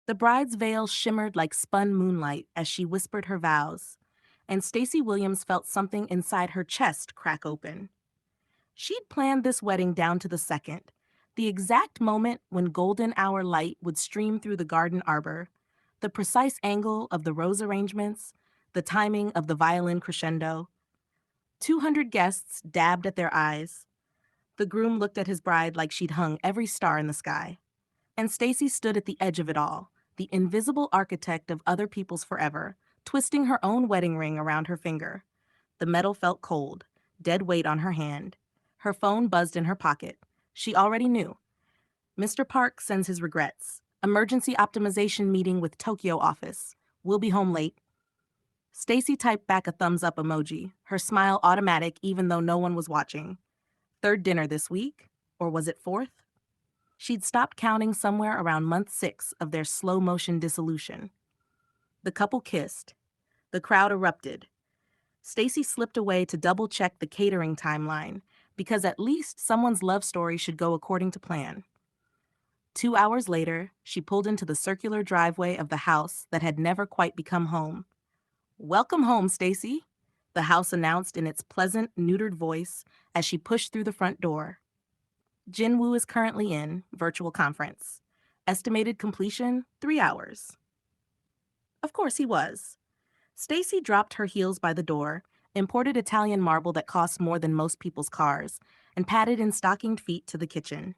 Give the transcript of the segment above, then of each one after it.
The bride's veil shimmered like spun moonlight as she whispered her vows, and Stacy Williams felt something inside her chest crack open. She'd planned this wedding down to the second, the exact moment when golden hour light would stream through the garden arbor, the precise angle of the rose arrangements, the timing of the violin crescendo. 200 guests dabbed at their eyes. The groom looked at his bride like she'd hung every star in the sky. And Stacy stood at the edge of it all, the invisible architect of other people's forever, twisting her own wedding ring around her finger. The metal felt cold, dead weight on her hand. Her phone buzzed in her pocket. She already knew. Mr. Park sends his regrets. Emergency optimization meeting with Tokyo office. We'll be home late. Stacy typed back a thumbs up emoji, her smile automatic even though no one was watching. Third dinner this week? Or was it fourth? She'd stopped counting somewhere around month 6 of their slow-motion dissolution. The couple kissed. The crowd erupted. Stacy slipped away to double-check the catering timeline, because at least someone's love story should go according to plan. 2 hours later, she pulled into the circular driveway of the house that had never quite become home. "Welcome home, Stacy," the house announced in its pleasant, neutered voice as she pushed through the front door. Jin-woo is currently in virtual conference. Estimated completion, 3 hours. Of course he was. Stacy dropped her heels by the door, imported Italian marble that cost more than most people's cars, and padded in stockinged feet to the kitchen.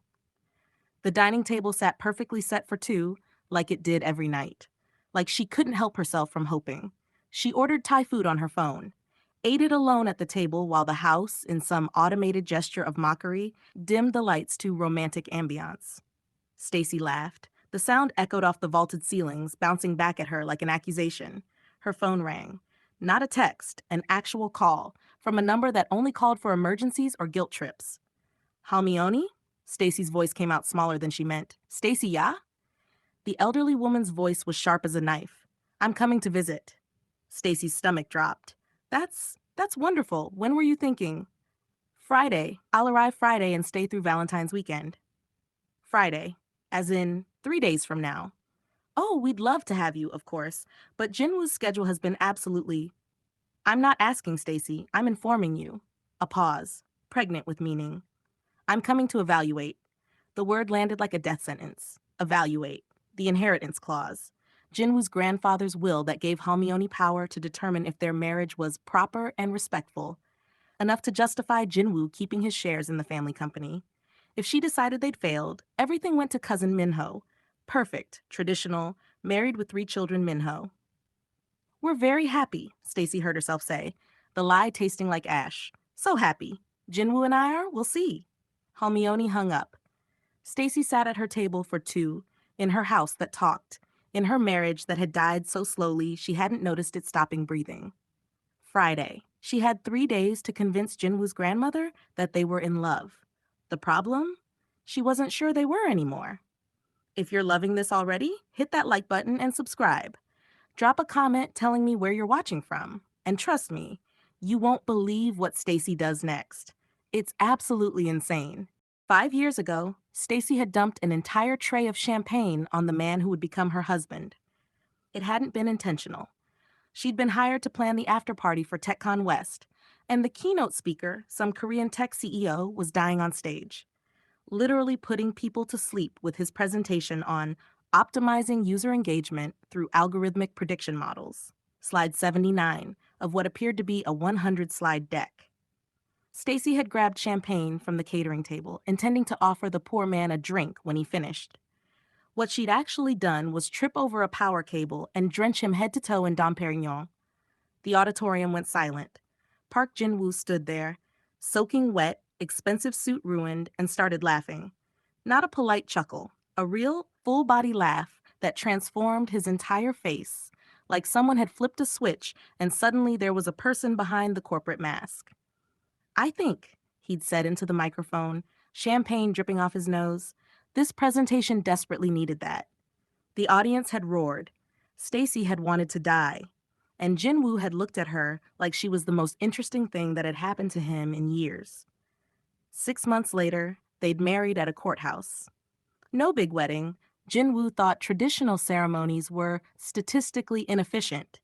The dining table sat perfectly set for two, like it did every night. Like she couldn't help herself from hoping. She ordered Thai food on her phone, ate it alone at the table while the house, in some automated gesture of mockery, dimmed the lights to romantic ambiance. Stacy laughed. The sound echoed off the vaulted ceilings, bouncing back at her like an accusation. Her phone rang. Not a text, an actual call, from a number that only called for emergencies or guilt trips. "Halmione?" Stacy's voice came out smaller than she meant. "Stacy, ya?" The elderly woman's voice was sharp as a knife. "I'm coming to visit." Stacy's stomach dropped. That's wonderful. When were you thinking?" "Friday. I'll arrive Friday and stay through Valentine's weekend." "Friday. As in 3 days from now." "Oh, we'd love to have you, of course, but Jinwoo's schedule has been absolutely—" "I'm not asking, Stacy. I'm informing you." A pause, pregnant with meaning. "I'm coming to evaluate." The word landed like a death sentence. Evaluate. The inheritance clause. Jinwoo's grandfather's will that gave Halmione power to determine if their marriage was proper and respectful, enough to justify Jinwoo keeping his shares in the family company. If she decided they'd failed, everything went to cousin Minho. Perfect, traditional, married with 3 children Minho. "We're very happy," Stacy heard herself say, the lie tasting like ash. "So happy. Jinwoo and I are, we'll see." Halmione hung up. Stacy sat at her table for two, in her house that talked, in her marriage that had died so slowly she hadn't noticed it stopping breathing. Friday. She had 3 days to convince Jinwoo's grandmother that they were in love. The problem? She wasn't sure they were anymore. If you're loving this already, hit that like button and subscribe. Drop a comment telling me where you're watching from. And trust me, you won't believe what Stacy does next. It's absolutely insane. 5 years ago, Stacy had dumped an entire tray of champagne on the man who would become her husband. It hadn't been intentional. She'd been hired to plan the after-party for TechCon West, and the keynote speaker, some Korean tech CEO, was dying on stage, literally putting people to sleep with his presentation on optimizing user engagement through algorithmic prediction models, slide 79 of what appeared to be a 100-slide deck. Stacy had grabbed champagne from the catering table, intending to offer the poor man a drink when he finished. What she'd actually done was trip over a power cable and drench him head to toe in Dom Perignon. The auditorium went silent. Park Jin-woo stood there, soaking wet, expensive suit ruined, and started laughing. Not a polite chuckle, a real, full-body laugh that transformed his entire face, like someone had flipped a switch and suddenly there was a person behind the corporate mask. "I think," he'd said into the microphone, champagne dripping off his nose, "this presentation desperately needed that." The audience had roared. Stacy had wanted to die. And Jin-woo had looked at her like she was the most interesting thing that had happened to him in years. 6 months later, they'd married at a courthouse. No big wedding, Jin-woo thought traditional ceremonies were statistically inefficient.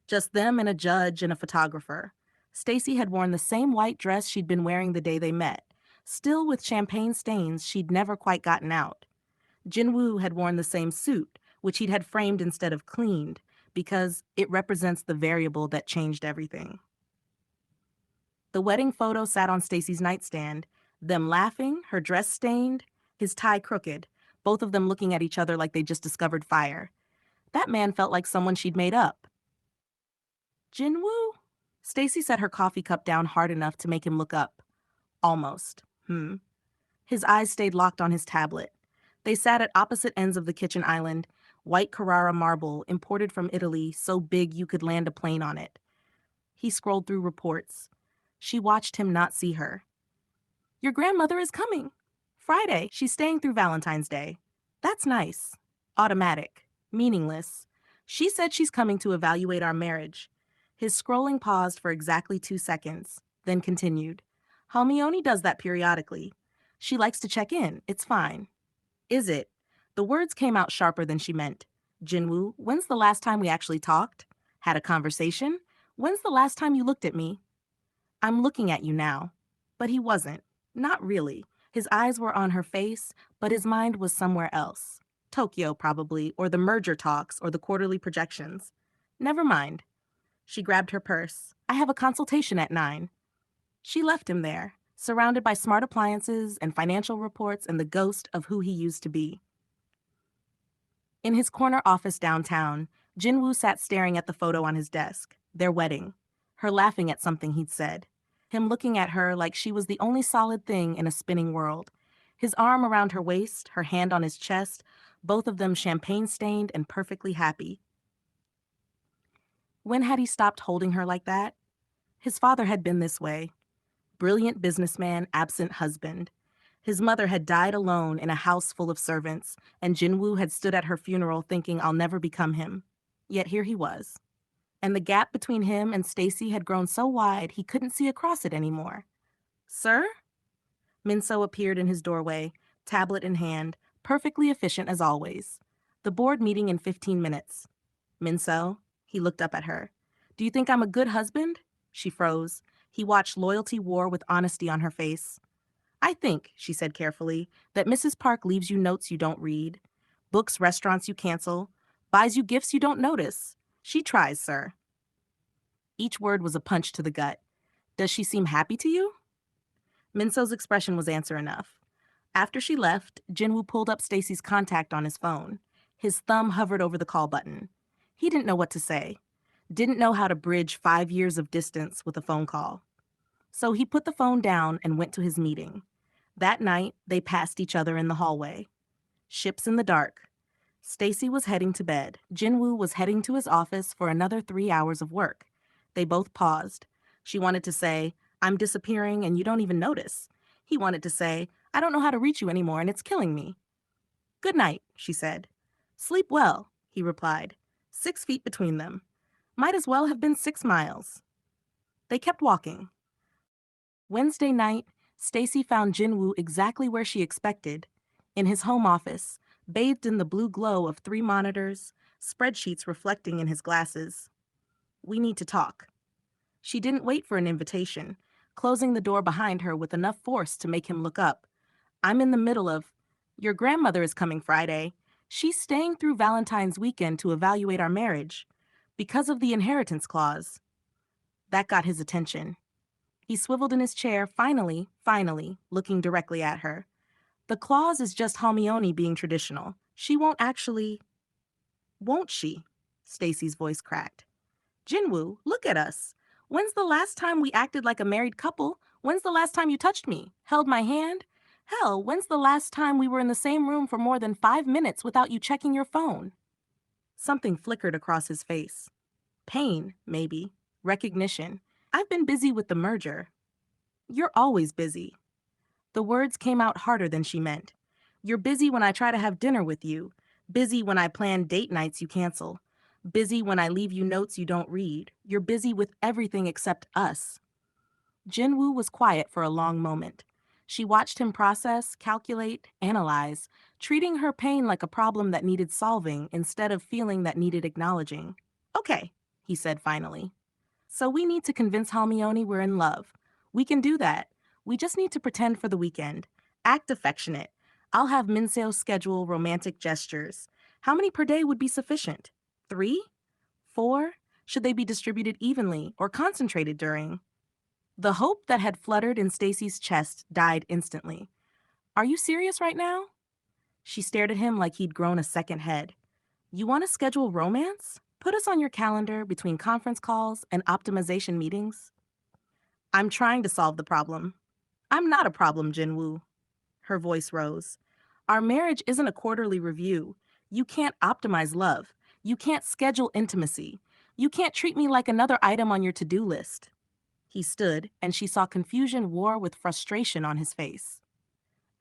Just them and a judge and a photographer. Stacy had worn the same white dress she'd been wearing the day they met, still with champagne stains she'd never quite gotten out. Jin-woo had worn the same suit, which he'd had framed instead of cleaned, because it represents the variable that changed everything. The wedding photo sat on Stacy's nightstand, them laughing, her dress stained, his tie crooked, both of them looking at each other like they just discovered fire. That man felt like someone she'd made up. Jin-woo? Stacy set her coffee cup down hard enough to make him look up. Almost. His eyes stayed locked on his tablet. They sat at opposite ends of the kitchen island, white Carrara marble imported from Italy so big you could land a plane on it. He scrolled through reports. She watched him not see her. Your grandmother is coming. Friday, she's staying through Valentine's Day. That's nice. Automatic. Meaningless. She said she's coming to evaluate our marriage. His scrolling paused for exactly 2 seconds, then continued. Halmione does that periodically. She likes to check in. It's fine. Is it? The words came out sharper than she meant. Jin-woo, when's the last time we actually talked? Had a conversation? When's the last time you looked at me? I'm looking at you now. But he wasn't. Not really. His eyes were on her face, but his mind was somewhere else. Tokyo, probably, or the merger talks, or the quarterly projections. Never mind. She grabbed her purse. I have a consultation at 9. She left him there, surrounded by smart appliances and financial reports and the ghost of who he used to be. In his corner office downtown, Jin-woo sat staring at the photo on his desk, their wedding, her laughing at something he'd said, him looking at her like she was the only solid thing in a spinning world, his arm around her waist, her hand on his chest, both of them champagne-stained and perfectly happy. When had he stopped holding her like that? His father had been this way. Brilliant businessman, absent husband. His mother had died alone in a house full of servants, and Jin-woo had stood at her funeral thinking I'll never become him. Yet here he was. And the gap between him and Stacy had grown so wide he couldn't see across it anymore. Sir? Minso appeared in his doorway, tablet in hand, perfectly efficient as always. The board meeting in 15 minutes. Minso, he looked up at her. Do you think I'm a good husband? She froze. He watched loyalty war with honesty on her face. I think, she said carefully, that Mrs. Park leaves you notes you don't read, books, restaurants you cancel, buys you gifts you don't notice. She tries, sir. Each word was a punch to the gut. Does she seem happy to you? Minso's expression was answer enough. After she left, Jin-woo pulled up Stacy's contact on his phone. His thumb hovered over the call button. He didn't know what to say. Didn't know how to bridge 5 years of distance with a phone call. So he put the phone down and went to his meeting. That night, they passed each other in the hallway. Ships in the dark. Stacy was heading to bed. Jin-woo was heading to his office for another 3 hours of work. They both paused. She wanted to say, I'm disappearing and you don't even notice. He wanted to say, I don't know how to reach you anymore and it's killing me. Good night, she said. Sleep well, he replied. 6 feet between them. Might as well have been 6 miles. They kept walking. Wednesday night, Stacy found Jin-woo exactly where she expected, in his home office, bathed in the blue glow of 3 monitors, spreadsheets reflecting in his glasses. We need to talk. She didn't wait for an invitation, closing the door behind her with enough force to make him look up. I'm in the middle of, your grandmother is coming Friday. She's staying through Valentine's weekend to evaluate our marriage, because of the inheritance clause. That got his attention. He swiveled in his chair, finally, looking directly at her. The clause is just Halmione being traditional. She won't actually... Won't she? Stacy's voice cracked. Jin-woo, look at us. When's the last time we acted like a married couple? When's the last time you touched me? Held my hand? Hell, when's the last time we were in the same room for more than 5 minutes without you checking your phone? Something flickered across his face. Pain, maybe. Recognition. I've been busy with the merger. You're always busy. The words came out harder than she meant. You're busy when I try to have dinner with you. Busy when I plan date nights you cancel. Busy when I leave you notes you don't read. You're busy with everything except us. Jin-woo was quiet for a long moment. She watched him process, calculate, analyze, treating her pain like a problem that needed solving instead of feeling that needed acknowledging. Okay, he said finally. So we need to convince Halmione we're in love. We can do that. We just need to pretend for the weekend. Act affectionate. I'll have Minseo schedule romantic gestures. How many per day would be sufficient? 3? 4? Should they be distributed evenly or concentrated during? The hope that had fluttered in Stacy's chest died instantly. Are you serious right now? She stared at him like he'd grown a second head. You want to schedule romance? Put us on your calendar between conference calls and optimization meetings. I'm trying to solve the problem. I'm not a problem, Jin-woo. Her voice rose. Our marriage isn't a quarterly review. You can't optimize love. You can't schedule intimacy. You can't treat me like another item on your to-do list. He stood, and she saw confusion war with frustration on his face.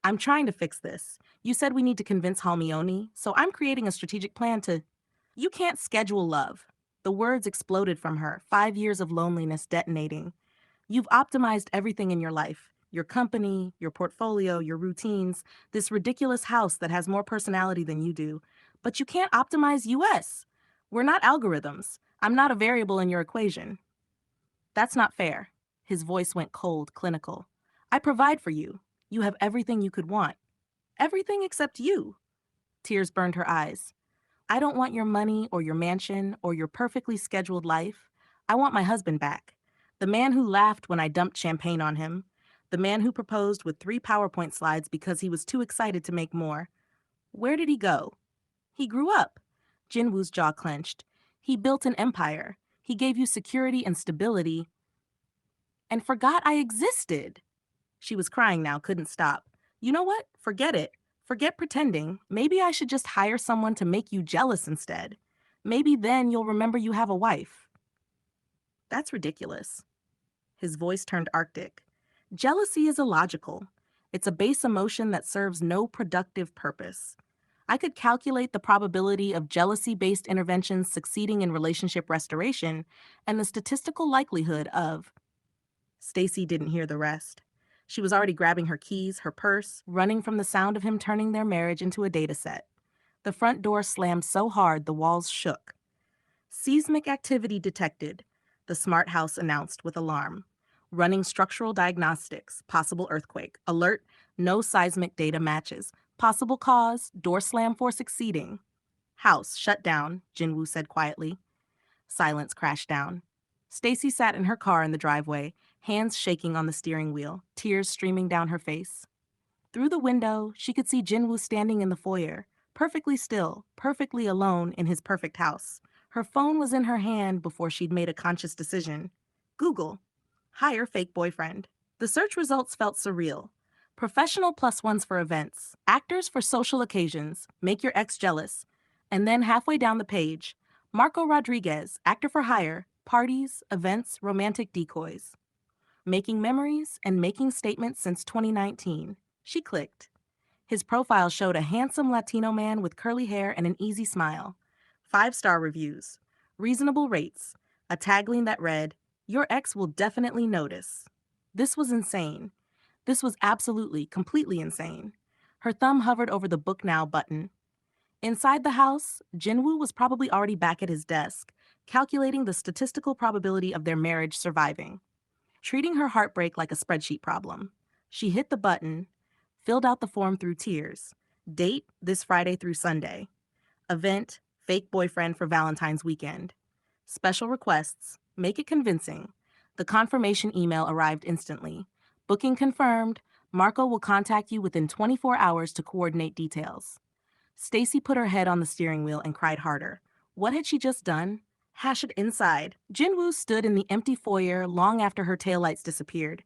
I'm trying to fix this. You said we need to convince Halmione, so I'm creating a strategic plan to... You can't schedule love. The words exploded from her, 5 years of loneliness detonating. You've optimized everything in your life. Your company, your portfolio, your routines, this ridiculous house that has more personality than you do. But you can't optimize US. We're not algorithms. I'm not a variable in your equation. That's not fair. His voice went cold, clinical. I provide for you. You have everything you could want. Everything except you. Tears burned her eyes. I don't want your money or your mansion or your perfectly scheduled life. I want my husband back. The man who laughed when I dumped champagne on him. The man who proposed with 3 PowerPoint slides because he was too excited to make more. Where did he go? He grew up. Jin-woo's jaw clenched. He built an empire. He gave you security and stability. And forgot I existed. She was crying now, couldn't stop. You know what? Forget it. Forget pretending. Maybe I should just hire someone to make you jealous instead. Maybe then you'll remember you have a wife. That's ridiculous. His voice turned arctic. Jealousy is illogical. It's a base emotion that serves no productive purpose. I could calculate the probability of jealousy-based interventions succeeding in relationship restoration and the statistical likelihood of... Stacy didn't hear the rest. She was already grabbing her keys, her purse, running from the sound of him turning their marriage into a data set. The front door slammed so hard the walls shook. Seismic activity detected, the smart house announced with alarm. Running structural diagnostics, possible earthquake. Alert, no seismic data matches. Possible cause, door slam force exceeding. House shut down, Jin-woo said quietly. Silence crashed down. Stacy sat in her car in the driveway, hands shaking on the steering wheel, tears streaming down her face. Through the window, she could see Jin-woo standing in the foyer, perfectly still, perfectly alone in his perfect house. Her phone was in her hand before she'd made a conscious decision. Google. Hire fake boyfriend. The search results felt surreal. Professional +1s for events, actors for social occasions, make your ex jealous. And then halfway down the page, Marco Rodriguez, actor for hire, parties, events, romantic decoys. Making memories and making statements since 2019. She clicked. His profile showed a handsome Latino man with curly hair and an easy smile. 5-star reviews. Reasonable rates. A tagline that read, "Your ex will definitely notice." This was insane. This was absolutely, completely insane. Her thumb hovered over the Book Now button. Inside the house, Jin-woo was probably already back at his desk, calculating the statistical probability of their marriage surviving. Treating her heartbreak like a spreadsheet problem. She hit the button, filled out the form through tears. Date, this Friday through Sunday. Event, fake boyfriend for Valentine's weekend. Special requests, make it convincing. The confirmation email arrived instantly. Booking confirmed. Marco will contact you within 24 hours to coordinate details. Stacy put her head on the steering wheel and cried harder. What had she just done? Hash it inside. Jin-woo stood in the empty foyer long after her taillights disappeared.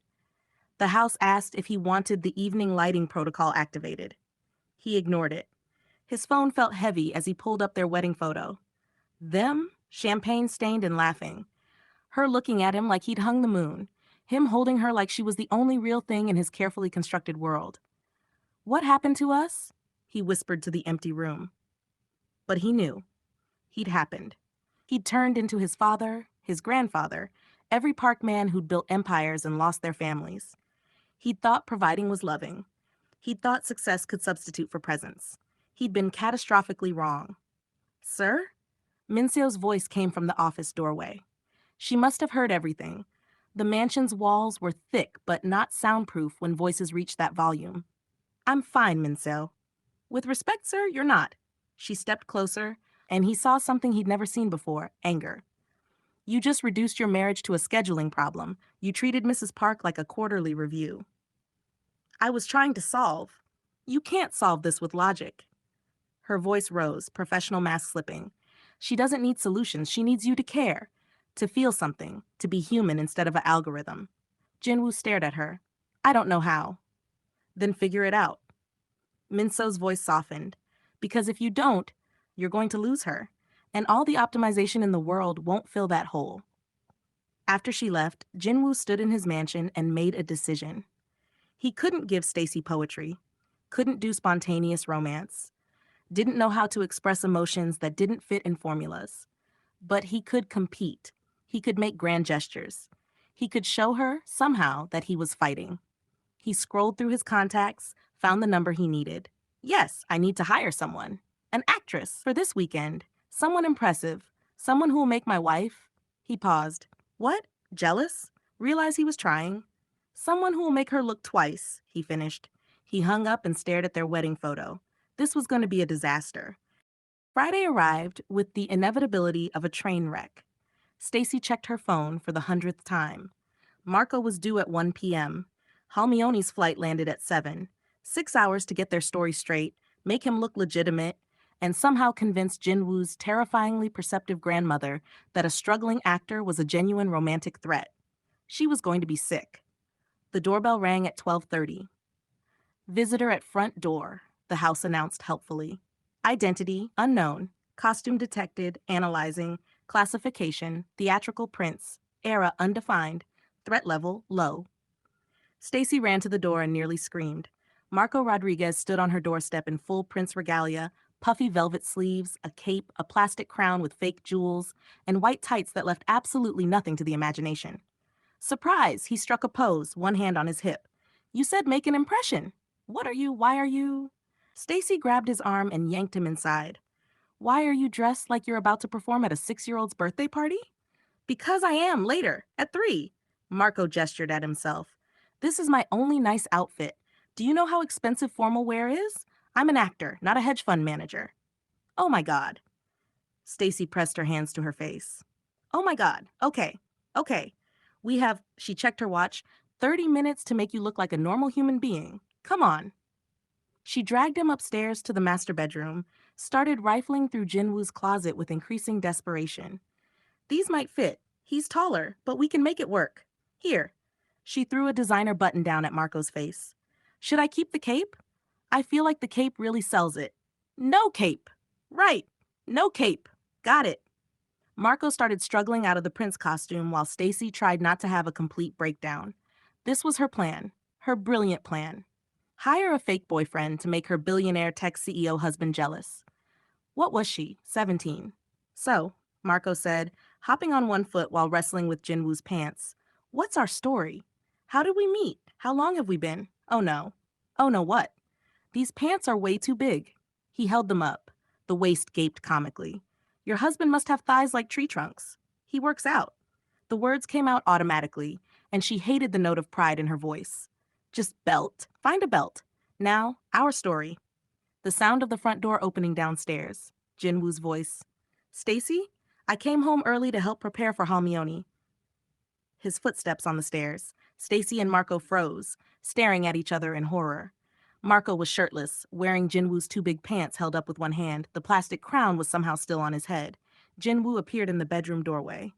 The house asked if he wanted the evening lighting protocol activated. He ignored it. His phone felt heavy as he pulled up their wedding photo. Them, champagne-stained and laughing. Her looking at him like he'd hung the moon. Him holding her like she was the only real thing in his carefully constructed world. What happened to us? He whispered to the empty room. But he knew. He'd happened. He'd turned into his father, his grandfather, every park man who'd built empires and lost their families. He'd thought providing was loving. He'd thought success could substitute for presence. He'd been catastrophically wrong. Sir? Minseo's voice came from the office doorway. She must have heard everything. The mansion's walls were thick but not soundproof when voices reached that volume. I'm fine, Minseo. With respect, sir, you're not. She stepped closer, and he saw something he'd never seen before, anger. You just reduced your marriage to a scheduling problem. You treated Mrs. Park like a quarterly review. I was trying to solve. You can't solve this with logic. Her voice rose, professional mask slipping. She doesn't need solutions. She needs you to care, to feel something, to be human instead of an algorithm. Jin-woo stared at her. I don't know how. Then figure it out. Minso's voice softened. Because if you don't, you're going to lose her, and all the optimization in the world won't fill that hole. After she left, Jin-woo stood in his mansion and made a decision. He couldn't give Stacy poetry, couldn't do spontaneous romance, didn't know how to express emotions that didn't fit in formulas. But he could compete. He could make grand gestures. He could show her, somehow, that he was fighting. He scrolled through his contacts, found the number he needed. Yes, I need to hire someone. An actress for this weekend. Someone impressive. Someone who will make my wife. He paused. What? Jealous? Realized he was trying. Someone who will make her look twice, he finished. He hung up and stared at their wedding photo. This was going to be a disaster. Friday arrived with the inevitability of a train wreck. Stacy checked her phone for the 100th time. Marco was due at 1 p.m. Halmioni's flight landed at 7. 6 hours to get their story straight, make him look legitimate, and somehow convince Jin-woo's terrifyingly perceptive grandmother that a struggling actor was a genuine romantic threat. She was going to be sick. The doorbell rang at 12:30. Visitor at front door, the house announced helpfully. Identity, unknown. Costume detected, analyzing. Classification, theatrical prints. Era, undefined. Threat level, low. Stacy ran to the door and nearly screamed. Marco Rodriguez stood on her doorstep in full prince regalia, puffy velvet sleeves, a cape, a plastic crown with fake jewels, and white tights that left absolutely nothing to the imagination. Surprise! He struck a pose, one hand on his hip. You said make an impression. Why are you? Stacy grabbed his arm and yanked him inside. Why are you dressed like you're about to perform at a 6-year-old's birthday party? Because I am, later, at 3. Marco gestured at himself. This is my only nice outfit. Do you know how expensive formal wear is? I'm an actor, not a hedge fund manager. Oh my God. Stacy pressed her hands to her face. Oh my God. Okay. We have, she checked her watch, 30 minutes to make you look like a normal human being. Come on. She dragged him upstairs to the master bedroom, started rifling through Jin-woo's closet with increasing desperation. These might fit. He's taller, but we can make it work. Here. She threw a designer button down at Marco's face. Should I keep the cape? I feel like the cape really sells it. No cape. Right. No cape. Got it. Marco started struggling out of the prince costume while Stacy tried not to have a complete breakdown. This was her plan. Her brilliant plan. Hire a fake boyfriend to make her billionaire tech CEO husband jealous. What was she? 17. So, Marco said, hopping on one foot while wrestling with Jin-woo's pants. What's our story? How did we meet? How long have we been? Oh no. Oh no what? These pants are way too big. He held them up. The waist gaped comically. Your husband must have thighs like tree trunks. He works out. The words came out automatically, and she hated the note of pride in her voice. Just belt. Find a belt. Now, our story. The sound of the front door opening downstairs. Jin-woo's voice. Stacy, I came home early to help prepare for Halmioni. His footsteps on the stairs. Stacy and Marco froze, staring at each other in horror. Marco was shirtless, wearing Jin-woo's too big pants held up with one hand. The plastic crown was somehow still on his head. Jin-woo appeared in the bedroom doorway.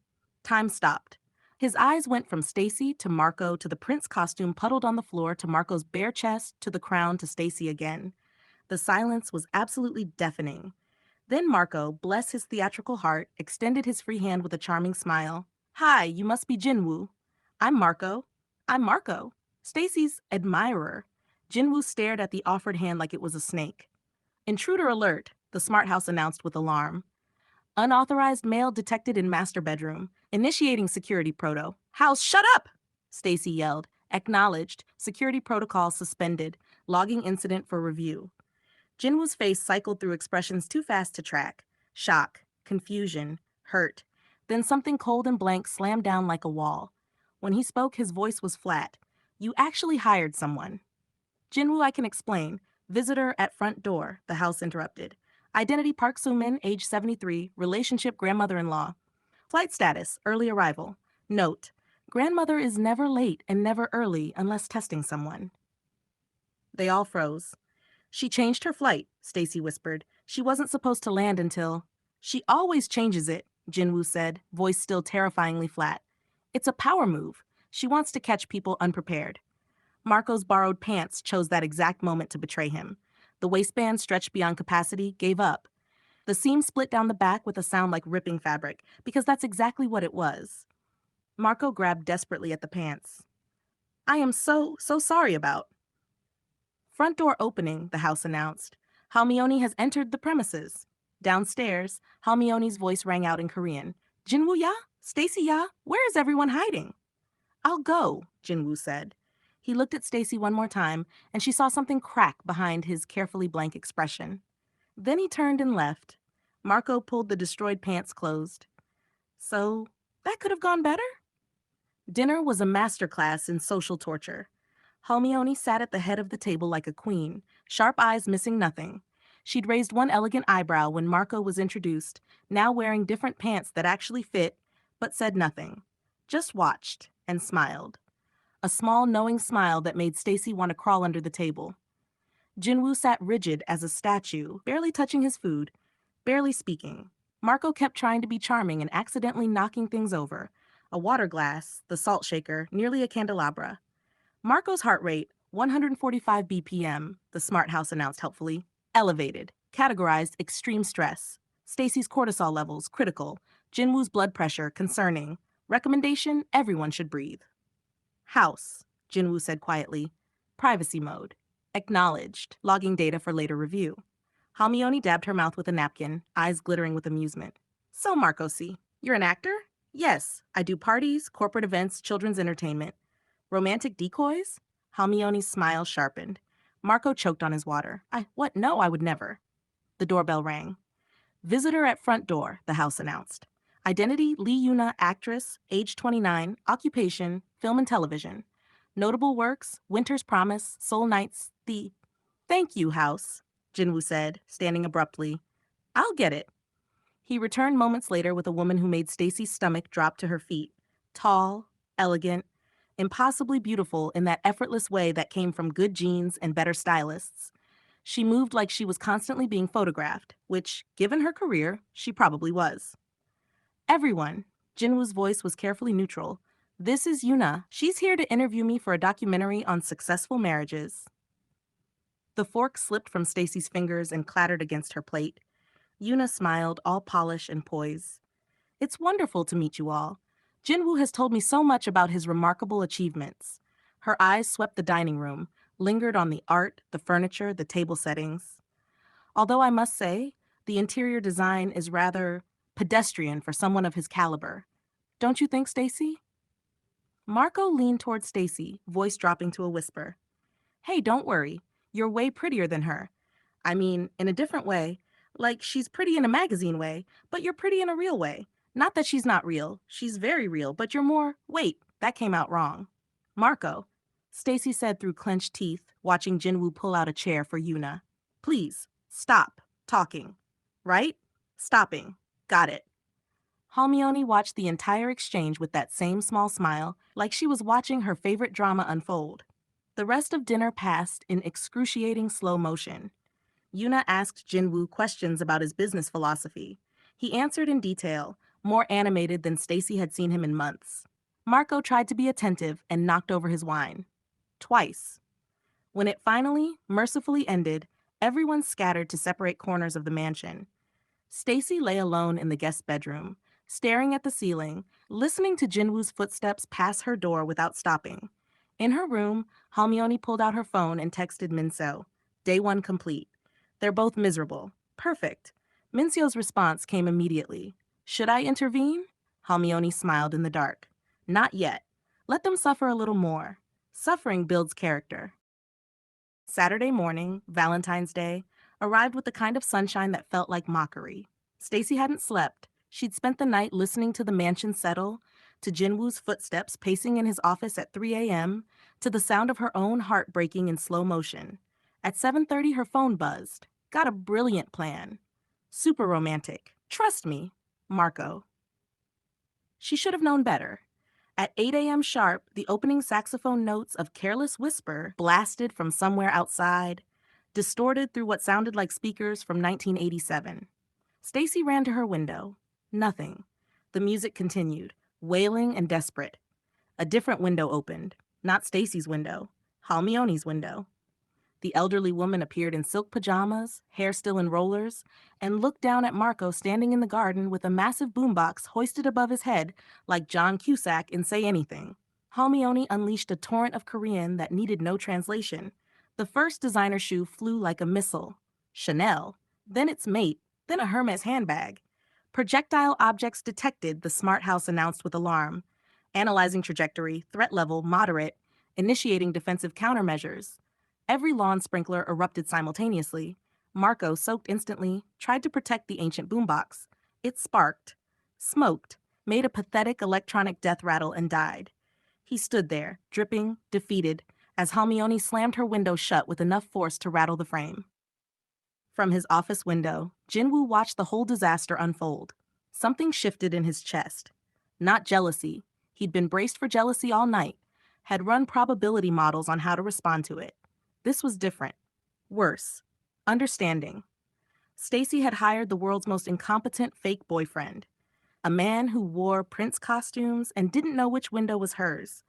Time stopped. His eyes went from Stacy to Marco to the prince costume puddled on the floor to Marco's bare chest to the crown to Stacy again. The silence was absolutely deafening. Then Marco, bless his theatrical heart, extended his free hand with a charming smile. Hi, you must be Jin-woo. I'm Marco. I'm Marco. Stacy's admirer. Jin-woo stared at the offered hand like it was a snake. Intruder alert, the smart house announced with alarm. Unauthorized male detected in master bedroom. Initiating security proto. House, shut up! Stacy yelled. Acknowledged. Security protocol suspended. Logging incident for review. Jinwoo's face cycled through expressions too fast to track. Shock, confusion, hurt. Then something cold and blank slammed down like a wall. When he spoke, his voice was flat. You actually hired someone. Jinwoo, I can explain. Visitor at front door, the house interrupted. Identity Park Soo-min, age 73, relationship grandmother-in-law. Flight status, early arrival. Note, grandmother is never late and never early unless testing someone. They all froze. She changed her flight, Stacy whispered. She wasn't supposed to land until... She always changes it, Jinwoo said, voice still terrifyingly flat. It's a power move. She wants to catch people unprepared. Marco's borrowed pants chose that exact moment to betray him. The waistband, stretched beyond capacity, gave up. The seam split down the back with a sound like ripping fabric, because that's exactly what it was. Marco grabbed desperately at the pants. I am so sorry about. Front door opening, the house announced. Halmione has entered the premises. Downstairs, Halmione's voice rang out in Korean. Jinwoo ya? Stacy ya? Where is everyone hiding? I'll go, Jinwoo said. He looked at Stacy one more time, and she saw something crack behind his carefully blank expression. Then he turned and left. Marco pulled the destroyed pants closed. So, that could have gone better? Dinner was a masterclass in social torture. Halmione sat at the head of the table like a queen, sharp eyes missing nothing. She'd raised one elegant eyebrow when Marco was introduced, now wearing different pants that actually fit, but said nothing. Just watched and smiled. A small, knowing smile that made Stacy want to crawl under the table. Jinwoo sat rigid as a statue, barely touching his food, barely speaking. Marco kept trying to be charming and accidentally knocking things over. A water glass, the salt shaker, nearly a candelabra. Marco's heart rate, 145 BPM, the smart house announced helpfully. Elevated, categorized extreme stress. Stacy's cortisol levels, critical. Jinwoo's blood pressure, concerning. Recommendation, everyone should breathe. House, Jinwoo said quietly. Privacy mode. Acknowledged, logging data for later review. Halmione dabbed her mouth with a napkin, eyes glittering with amusement. So, Marco C., you're an actor? Yes, I do parties, corporate events, children's entertainment. Romantic decoys? Halmione's smile sharpened. Marco choked on his water. What? No, I would never. The doorbell rang. Visitor at front door, the house announced. Identity, Lee Yuna, actress, age 29, occupation, film and television. Notable works, Winter's Promise, Soul Knights, the... Thank you, house, Jinwoo said, standing abruptly. I'll get it. He returned moments later with a woman who made Stacy's stomach drop to her feet. Tall, elegant, impossibly beautiful in that effortless way that came from good genes and better stylists. She moved like she was constantly being photographed, which, given her career, she probably was. Everyone, Jinwoo's voice was carefully neutral. This is Yuna. She's here to interview me for a documentary on successful marriages. The fork slipped from Stacy's fingers and clattered against her plate. Yuna smiled, all polish and poise. It's wonderful to meet you all. Jinwoo has told me so much about his remarkable achievements. Her eyes swept the dining room, lingered on the art, the furniture, the table settings. Although I must say, the interior design is rather pedestrian for someone of his caliber. Don't you think, Stacy? Marco leaned toward Stacy, voice dropping to a whisper. Hey, don't worry. You're way prettier than her. I mean, in a different way. Like, she's pretty in a magazine way, but you're pretty in a real way. Not that she's not real. She's very real, but you're more... Wait, that came out wrong. Marco, Stacy said through clenched teeth, watching Jinwoo pull out a chair for Yuna. Please, stop talking. Right? Stopping. Got it. Halmione watched the entire exchange with that same small smile, like she was watching her favorite drama unfold. The rest of dinner passed in excruciating slow motion. Yuna asked Jinwoo questions about his business philosophy. He answered in detail, more animated than Stacy had seen him in months. Marco tried to be attentive and knocked over his wine. Twice. When it finally, mercifully ended, everyone scattered to separate corners of the mansion. Stacy lay alone in the guest bedroom, staring at the ceiling, listening to Jinwoo's footsteps pass her door without stopping. In her room, Halmione pulled out her phone and texted Minseo. Day 1 complete. They're both miserable. Perfect. Minseo's response came immediately. Should I intervene? Halmione smiled in the dark. Not yet. Let them suffer a little more. Suffering builds character. Saturday morning, Valentine's Day, arrived with the kind of sunshine that felt like mockery. Stacy hadn't slept. She'd spent the night listening to the mansion settle, to Jin-woo's footsteps pacing in his office at 3 a.m., to the sound of her own heart breaking in slow motion. At 7:30, her phone buzzed. Got a brilliant plan. Super romantic. Trust me. Marco. She should have known better. At 8 a.m. sharp, the opening saxophone notes of Careless Whisper blasted from somewhere outside, distorted through what sounded like speakers from 1987. Stacy ran to her window. Nothing. The music continued, wailing and desperate. A different window opened. Not Stacy's window. Halmioni's window. The elderly woman appeared in silk pajamas, hair still in rollers, and looked down at Marco standing in the garden with a massive boombox hoisted above his head like John Cusack in Say Anything. Halmione unleashed a torrent of Korean that needed no translation. The first designer shoe flew like a missile. Chanel, then its mate, then a Hermes handbag. Projectile objects detected, the smart house announced with alarm. Analyzing trajectory, threat level, moderate, initiating defensive countermeasures. Every lawn sprinkler erupted simultaneously. Marco, soaked instantly, tried to protect the ancient boombox. It sparked, smoked, made a pathetic electronic death rattle, and died. He stood there, dripping, defeated, as Halmione slammed her window shut with enough force to rattle the frame. From his office window, Jin-woo watched the whole disaster unfold. Something shifted in his chest. Not jealousy. He'd been braced for jealousy all night, had run probability models on how to respond to it. This was different. Worse. Understanding. Stacy had hired the world's most incompetent fake boyfriend. A man who wore prince costumes and didn't know which window was hers.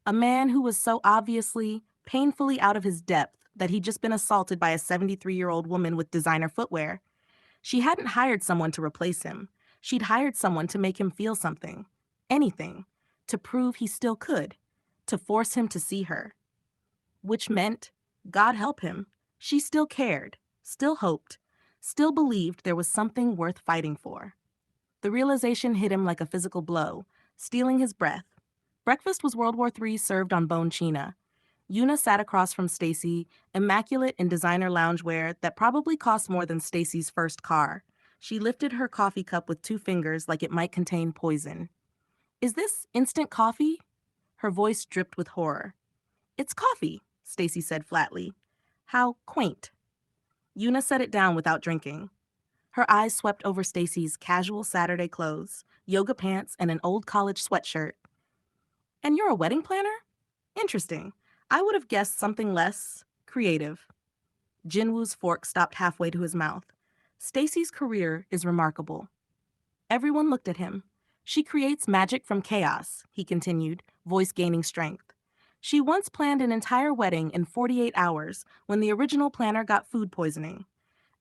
A man who was so obviously, painfully out of his depth that he'd just been assaulted by a 73-year-old woman with designer footwear. She hadn't hired someone to replace him. She'd hired someone to make him feel something. Anything. To prove he still could. To force him to see her. Which meant, God help him, she still cared, still hoped, still believed there was something worth fighting for. The realization hit him like a physical blow, stealing his breath. Breakfast was World War III served on bone china. Yuna sat across from Stacy, immaculate in designer loungewear that probably cost more than Stacy's first car. She lifted her coffee cup with 2 fingers like it might contain poison. Is this instant coffee? Her voice dripped with horror. It's coffee, Stacy said flatly. How quaint. Yuna set it down without drinking. Her eyes swept over Stacy's casual Saturday clothes, yoga pants, and an old college sweatshirt. And you're a wedding planner? Interesting. I would have guessed something less creative. Jinwoo's fork stopped halfway to his mouth. Stacy's career is remarkable. Everyone looked at him. She creates magic from chaos, he continued, voice gaining strength. She once planned an entire wedding in 48 hours when the original planner got food poisoning.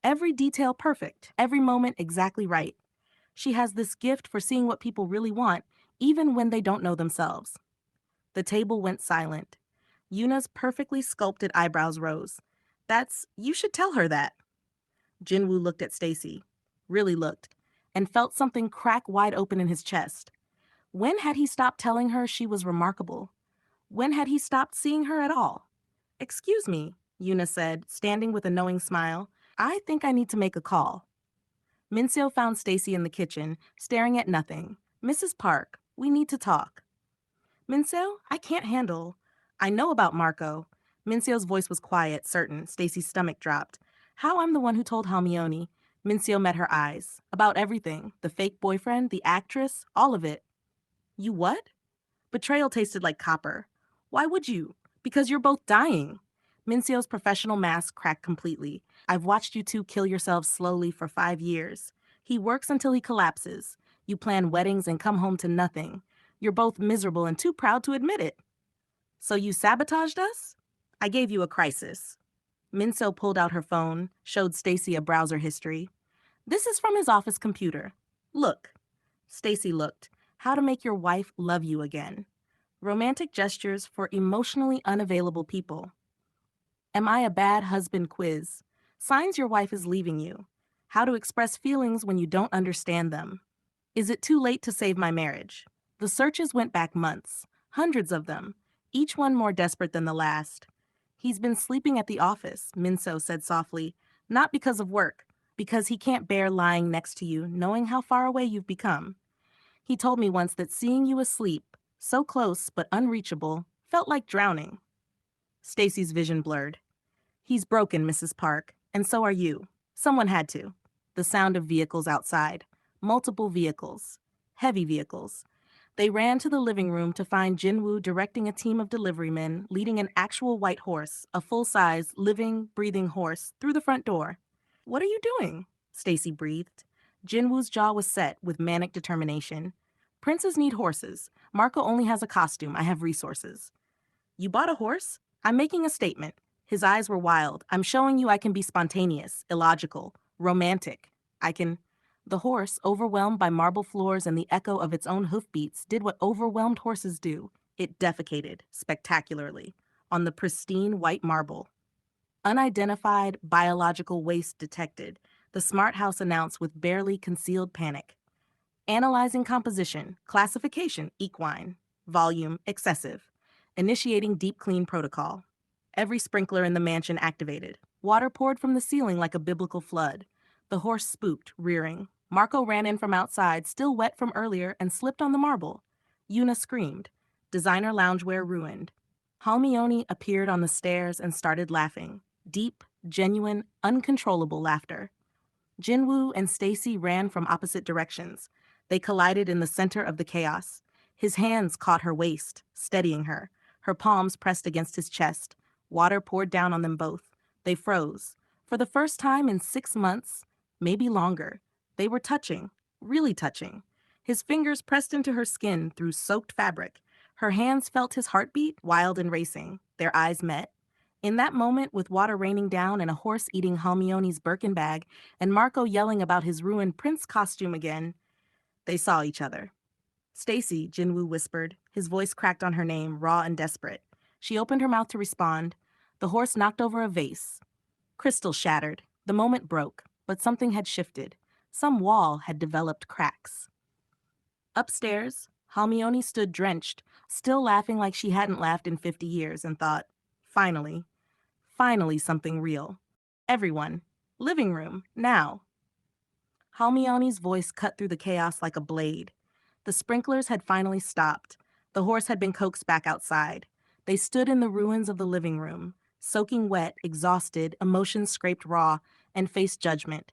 Every detail perfect, every moment exactly right. She has this gift for seeing what people really want, even when they don't know themselves. The table went silent. Yuna's perfectly sculpted eyebrows rose. You should tell her that. Jinwoo looked at Stacy, really looked, and felt something crack wide open in his chest. When had he stopped telling her she was remarkable? When had he stopped seeing her at all? Excuse me, Yuna said, standing with a knowing smile. I think I need to make a call. Minseo found Stacy in the kitchen, staring at nothing. Mrs. Park, we need to talk. Minseo, I can't handle. I know about Marco. Minseo's voice was quiet, certain. Stacy's stomach dropped. How I'm the one who told Halmione. Minseo met her eyes. About everything. The fake boyfriend, the actress, all of it. You what? Betrayal tasted like copper. Why would you? Because you're both dying. Minseo's professional mask cracked completely. I've watched you two kill yourselves slowly for 5 years. He works until he collapses. You plan weddings and come home to nothing. You're both miserable and too proud to admit it. So you sabotaged us? I gave you a crisis. Minseo pulled out her phone, showed Stacy a browser history. This is from his office computer. Look. Stacy looked. How to make your wife love you again. Romantic gestures for emotionally unavailable people. Am I a bad husband quiz? Signs your wife is leaving you. How to express feelings when you don't understand them. Is it too late to save my marriage? The searches went back months, hundreds of them, each one more desperate than the last. He's been sleeping at the office, Minseo said softly. Not because of work, because he can't bear lying next to you, knowing how far away you've become. He told me once that seeing you asleep, so close but unreachable, felt like drowning. Stacy's vision blurred. He's broken, Mrs. Park, and so are you. Someone had to. The sound of vehicles outside. Multiple vehicles. Heavy vehicles. They ran to the living room to find Jin-woo directing a team of delivery men leading an actual white horse, a full-size, living, breathing horse, through the front door. What are you doing? Stacy breathed. Jin-woo's jaw was set with manic determination. Princes need horses. Marco only has a costume. I have resources. You bought a horse? I'm making a statement. His eyes were wild. I'm showing you I can be spontaneous, illogical, romantic. I can... The horse, overwhelmed by marble floors and the echo of its own hoofbeats, did what overwhelmed horses do. It defecated, spectacularly, on the pristine white marble. Unidentified biological waste detected, the smart house announced with barely concealed panic. Analyzing composition, classification, equine, volume, excessive. Initiating deep clean protocol. Every sprinkler in the mansion activated. Water poured from the ceiling like a biblical flood. The horse spooked, rearing. Marco ran in from outside, still wet from earlier, and slipped on the marble. Yuna screamed. Designer loungewear ruined. Halmione appeared on the stairs and started laughing. Deep, genuine, uncontrollable laughter. Jin-woo and Stacy ran from opposite directions. They collided in the center of the chaos. His hands caught her waist, steadying her. Her palms pressed against his chest. Water poured down on them both. They froze. For the first time in 6 months, maybe longer, they were touching, really touching. His fingers pressed into her skin through soaked fabric. Her hands felt his heartbeat, wild and racing. Their eyes met. In that moment, with water raining down and a horse eating Halmione's Birkin bag and Marco yelling about his ruined prince costume again, they saw each other. Stacy, Jin-woo whispered. His voice cracked on her name, raw and desperate. She opened her mouth to respond. The horse knocked over a vase. Crystal shattered. The moment broke, but something had shifted. Some wall had developed cracks. Upstairs, Halmione stood drenched, still laughing like she hadn't laughed in 50 years, and thought, finally. Finally something real. Everyone. Living room. Now. Halmione's voice cut through the chaos like a blade. The sprinklers had finally stopped. The horse had been coaxed back outside. They stood in the ruins of the living room, soaking wet, exhausted, emotions scraped raw, and faced judgment.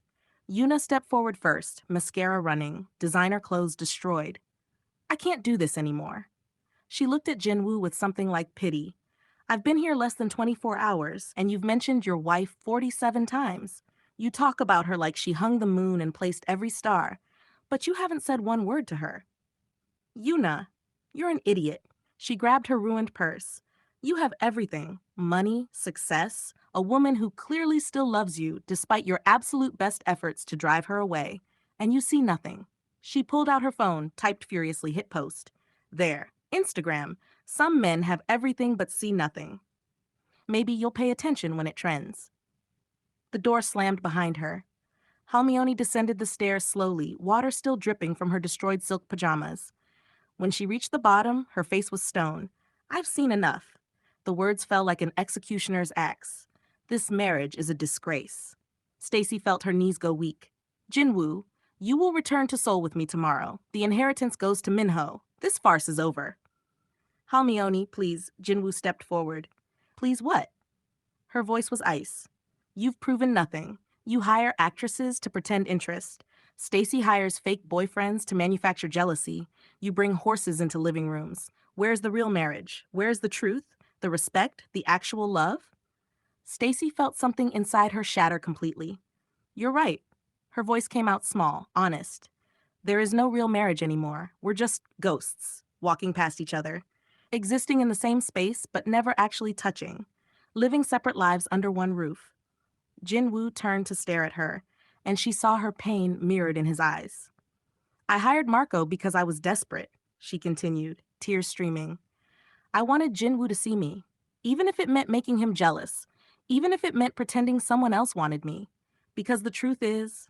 Yuna stepped forward first, mascara running, designer clothes destroyed. I can't do this anymore. She looked at Jin-woo with something like pity. I've been here less than 24 hours, and you've mentioned your wife 47 times. You talk about her like she hung the moon and placed every star, but you haven't said one word to her. Yuna, you're an idiot. She grabbed her ruined purse. You have everything, money, success, a woman who clearly still loves you despite your absolute best efforts to drive her away, and you see nothing. She pulled out her phone, typed furiously, hit post. There, Instagram. Some men have everything but see nothing. Maybe you'll pay attention when it trends. The door slammed behind her. Halmione descended the stairs slowly, water still dripping from her destroyed silk pajamas. When she reached the bottom, her face was stone. I've seen enough. The words fell like an executioner's axe. This marriage is a disgrace. Stacy felt her knees go weak. Jin-woo, you will return to Seoul with me tomorrow. The inheritance goes to Minho. This farce is over. Halmione, please. Jin-woo stepped forward. Please what? Her voice was ice. You've proven nothing. You hire actresses to pretend interest. Stacy hires fake boyfriends to manufacture jealousy. You bring horses into living rooms. Where's the real marriage? Where's the truth? The respect? The actual love? Stacy felt something inside her shatter completely. You're right. Her voice came out small, honest. There is no real marriage anymore. We're just ghosts, walking past each other, existing in the same space but never actually touching, living separate lives under one roof. Jin-woo turned to stare at her, and she saw her pain mirrored in his eyes. I hired Marco because I was desperate, she continued, tears streaming. I wanted Jin-woo to see me, even if it meant making him jealous, even if it meant pretending someone else wanted me. Because the truth is,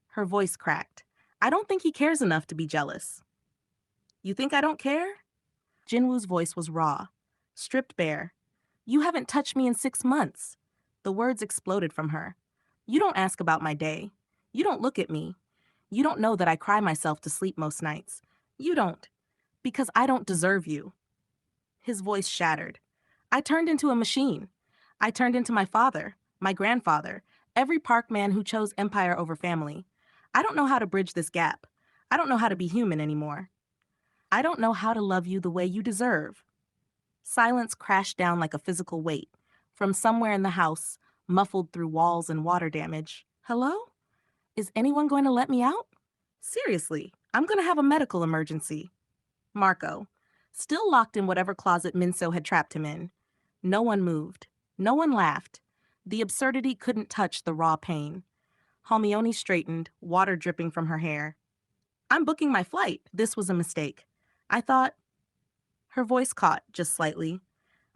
her voice cracked, I don't think he cares enough to be jealous. You think I don't care? Jin-woo's voice was raw, stripped bare. You haven't touched me in 6 months. The words exploded from her. You don't ask about my day. You don't look at me. You don't know that I cry myself to sleep most nights. You don't. Because I don't deserve you. His voice shattered. I turned into a machine. I turned into my father, my grandfather, every park man who chose empire over family. I don't know how to bridge this gap. I don't know how to be human anymore. I don't know how to love you the way you deserve. Silence crashed down like a physical weight. From somewhere in the house, muffled through walls and water damage. Hello? Is anyone going to let me out? Seriously, I'm going to have a medical emergency. Marco, still locked in whatever closet Minso had trapped him in. No one moved. No one laughed. The absurdity couldn't touch the raw pain. Halmione straightened, water dripping from her hair. I'm booking my flight. This was a mistake. I thought. Her voice caught, just slightly.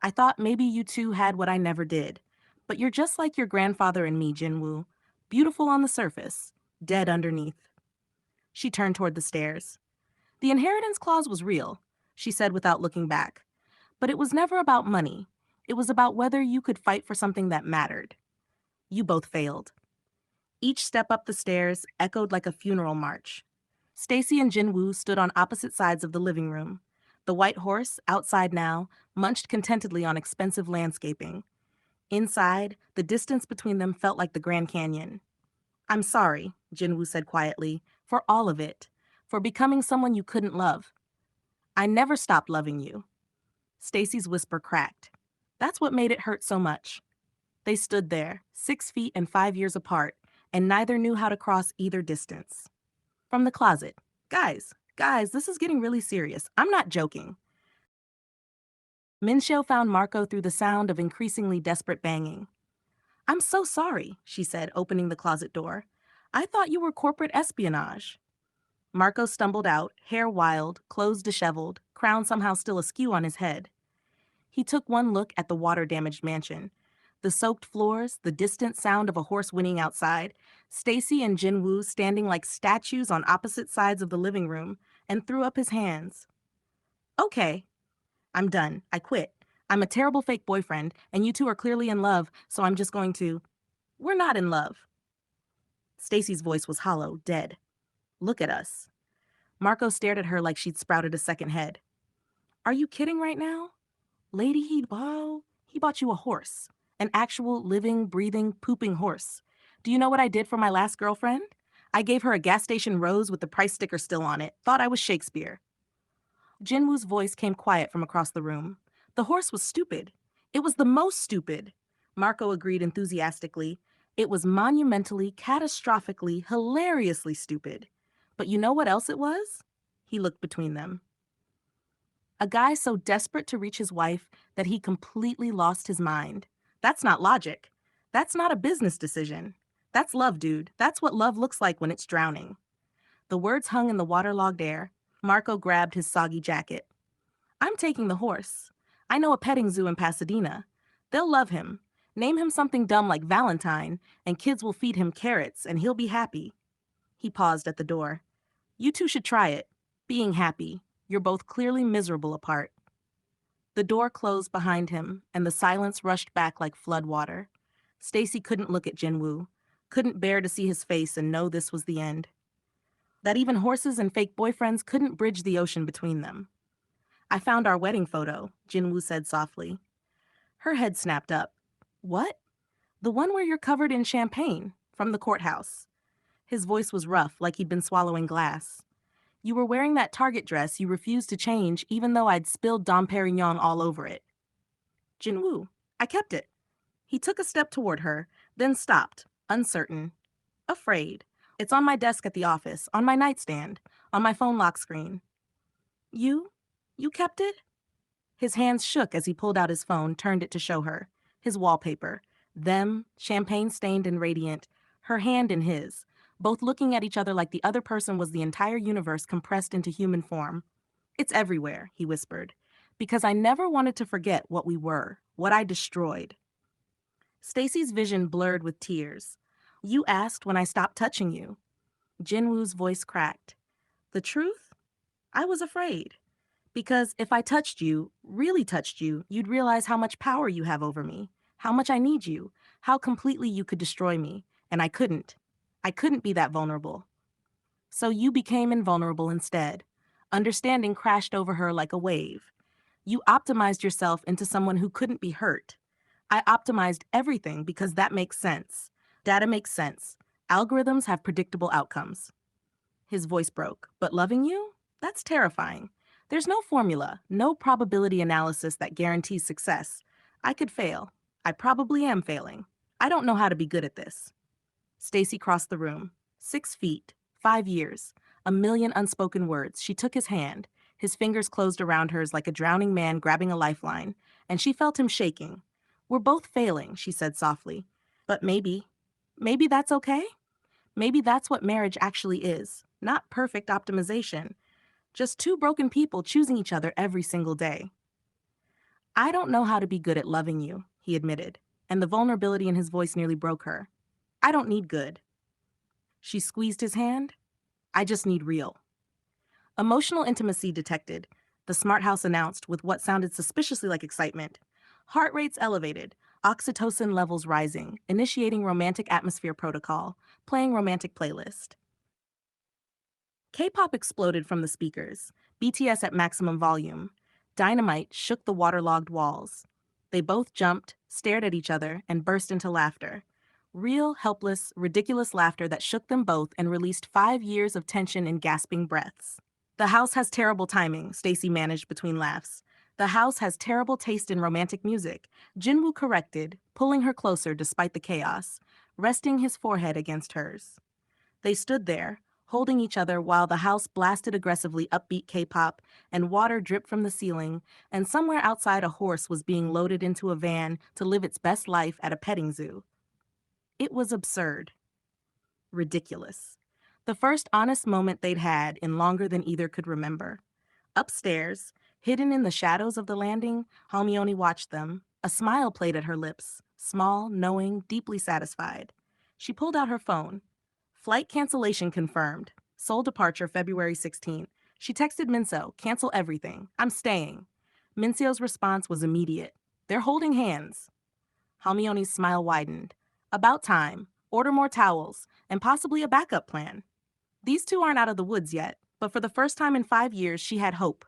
I thought maybe you two had what I never did. But you're just like your grandfather and me, Jin-woo. Beautiful on the surface, dead underneath. She turned toward the stairs. The inheritance clause was real, she said without looking back. But it was never about money. It was about whether you could fight for something that mattered. You both failed. Each step up the stairs echoed like a funeral march. Stacy and Jin-woo stood on opposite sides of the living room. The white horse, outside now, munched contentedly on expensive landscaping. Inside, the distance between them felt like the Grand Canyon. I'm sorry, Jin-woo said quietly, for all of it, for becoming someone you couldn't love. I never stopped loving you. Stacy's whisper cracked. That's what made it hurt so much. They stood there, 6 feet and 5 years apart, and neither knew how to cross either distance. From the closet, guys, this is getting really serious. I'm not joking. Minshio found Marco through the sound of increasingly desperate banging. I'm so sorry, she said, opening the closet door. I thought you were corporate espionage. Marco stumbled out, hair wild, clothes disheveled, crown somehow still askew on his head. He took one look at the water-damaged mansion. The soaked floors, the distant sound of a horse whinnying outside, Stacy and Jin-woo standing like statues on opposite sides of the living room, and threw up his hands. Okay, I'm done. I quit. I'm a terrible fake boyfriend, and you two are clearly in love, so I'm just going to... We're not in love. Stacy's voice was hollow, dead. Look at us. Marco stared at her like she'd sprouted a second head. Are you kidding right now? Lady, he bought you a horse. An actual, living, breathing, pooping horse. Do you know what I did for my last girlfriend? I gave her a gas station rose with the price sticker still on it. Thought I was Shakespeare. Jinwoo's voice came quiet from across the room. The horse was stupid. It was the most stupid. Marco agreed enthusiastically. It was monumentally, catastrophically, hilariously stupid. But you know what else it was? He looked between them. A guy so desperate to reach his wife that he completely lost his mind. That's not logic. That's not a business decision. That's love, dude. That's what love looks like when it's drowning. The words hung in the waterlogged air. Marco grabbed his soggy jacket. I'm taking the horse. I know a petting zoo in Pasadena. They'll love him. Name him something dumb like Valentine, and kids will feed him carrots, and he'll be happy. He paused at the door. You two should try it. Being happy. You're both clearly miserable apart. The door closed behind him, and the silence rushed back like flood water. Stacy couldn't look at Jin-woo, couldn't bear to see his face and know this was the end. That even horses and fake boyfriends couldn't bridge the ocean between them. I found our wedding photo, Jin-woo said softly. Her head snapped up. What? The one where you're covered in champagne, from the courthouse. His voice was rough, like he'd been swallowing glass. You were wearing that Target dress you refused to change even though I'd spilled Dom Perignon all over it. Jin-woo, I kept it. He took a step toward her, then stopped, uncertain. Afraid. It's on my desk at the office, on my nightstand, on my phone lock screen. You? You kept it? His hands shook as he pulled out his phone, turned it to show her. His wallpaper. Them, champagne-stained and radiant, her hand in his, both looking at each other like the other person was the entire universe compressed into human form. It's everywhere, he whispered, because I never wanted to forget what we were, what I destroyed. Stacy's vision blurred with tears. You asked when I stopped touching you. Jin-woo's voice cracked. The truth? I was afraid. Because if I touched you, really touched you, you'd realize how much power you have over me, how much I need you, how completely you could destroy me, and I couldn't. I couldn't be that vulnerable. So you became invulnerable instead. Understanding crashed over her like a wave. You optimized yourself into someone who couldn't be hurt. I optimized everything because that makes sense. Data makes sense. Algorithms have predictable outcomes. His voice broke. But loving you? That's terrifying. There's no formula, no probability analysis that guarantees success. I could fail. I probably am failing. I don't know how to be good at this. Stacy crossed the room. 6 feet, 5 years, a million unspoken words. She took his hand. His fingers closed around hers like a drowning man grabbing a lifeline, and she felt him shaking. We're both failing, she said softly. But maybe that's okay? Maybe that's what marriage actually is. Not perfect optimization. Just two broken people choosing each other every single day. I don't know how to be good at loving you, he admitted, and the vulnerability in his voice nearly broke her. I don't need good. She squeezed his hand. I just need real. Emotional intimacy detected, the smart house announced with what sounded suspiciously like excitement. Heart rates elevated, oxytocin levels rising, initiating romantic atmosphere protocol, playing romantic playlist. K-pop exploded from the speakers, BTS at maximum volume. Dynamite shook the waterlogged walls. They both jumped, stared at each other, and burst into laughter. Real, helpless, ridiculous laughter that shook them both and released 5 years of tension in gasping breaths. The house has terrible timing, Stacy managed between laughs. The house has terrible taste in romantic music, Jin-woo corrected, pulling her closer despite the chaos, resting his forehead against hers. They stood there, holding each other while the house blasted aggressively upbeat K-pop and water dripped from the ceiling, and somewhere outside a horse was being loaded into a van to live its best life at a petting zoo. It was absurd. Ridiculous. The first honest moment they'd had in longer than either could remember. Upstairs, hidden in the shadows of the landing, Halmione watched them. A smile played at her lips, small, knowing, deeply satisfied. She pulled out her phone. Flight cancellation confirmed. Seoul departure February 16th. She texted Minso, cancel everything. I'm staying. Minseo's response was immediate. They're holding hands. Halmione's smile widened. About time. Order more towels, and possibly a backup plan. These two aren't out of the woods yet, but for the first time in 5 years, she had hope.